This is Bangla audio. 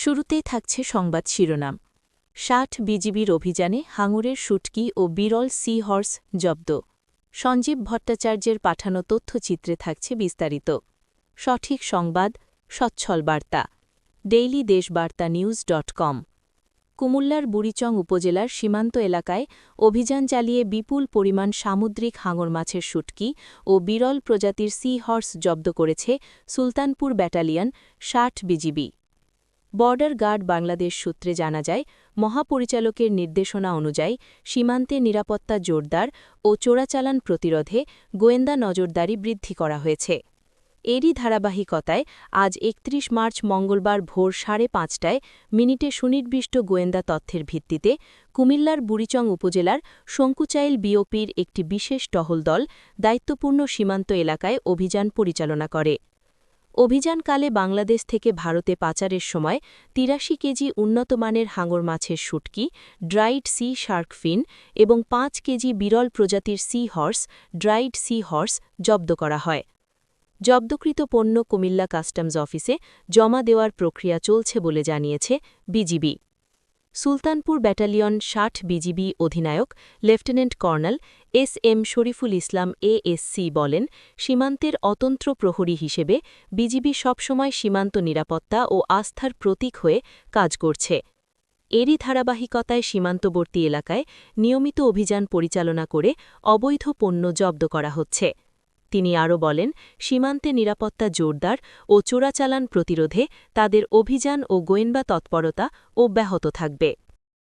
শুরুতেই থাকছে সংবাদ শিরোনাম ৬০ বিজিবির অভিযানে হাঙরের শুটকি ও বিরল সি হর্স জব্দ সঞ্জীব ভট্টাচার্যের পাঠানো তথ্যচিত্রে থাকছে বিস্তারিত সঠিক সংবাদ সচ্ছল বার্তা ডেইলি দেশবার্তা নিউজ.com কুমিল্লার বুড়িচং উপজেলার সীমান্ত এলাকায় অভিযান চালিয়ে বিপুল পরিমাণ সামুদ্রিক হাঙর মাছের শুটকি ও বিরল প্রজাতির সি হর্স জব্দ করেছে Sultanpur battalion ৬০ BGB border guard Bangladesh সূত্রে জানা যায় মহাপরিচালকের নির্দেশনা অনুযায়ী সীমান্তে নিরাপত্তা জোরদার ও চোরাচালান প্রতিরোধে গোয়েন্দা নজরদারি বৃদ্ধি করা হয়েছে এরই ধারাবাহিকতায় আজ ৩১ মার্চ মঙ্গলবার ভোর ৫:৩০ মিনিটে সুনির্দিষ্ট গোয়েন্দা তথ্যের ভিত্তিতে কুমিল্লার বুড়িচং উপজেলার শঙ্কুচাইল বিওপির একটি বিশেষ টহল দল দায়িত্বপূর্ণ সীমান্ত এলাকায় অভিযান পরিচালনা করে অভিযানকালে বাংলাদেশ থেকে ভারতে পাচারের সময় ৮৩ কেজি উন্নতমানের হাঙর মাছের শুটকি ড্রাইড সি শার্ক ফিন এবং ৫ কেজি বিরল প্রজাতির sea horse dried sea horse জব্দ করা হয় জব্দকৃত পণ্য কুমিল্লা কাস্টমস অফিসে জমা দেওয়ার প্রক্রিয়া চলছে বলে জানিয়েছে বিজিবি সুলতানপুর ব্যাটালিয়ন ৬০ বিজিবি অধিনায়ক lieutenant colonel S M Shariful Islam ASC বলেন সীমান্তের অতন্ত্র প্রহরী হিসেবে বিজিবি সবসময় সীমান্ত নিরাপত্তা ও আস্থার প্রতীক হয়ে কাজ করছে এরই ধারাবাহিকতায় সীমান্তবর্তী এলাকায় নিয়মিত অভিযান পরিচালনা করে অবৈধ পণ্য জব্দ করা হচ্ছে তিনি আরও বলেন সীমান্তে নিরাপত্তা জোরদার ও চোরাচালান প্রতিরোধে তাদের অভিযান ও গোয়েন্দা তৎপরতা অব্যাহত থাকবে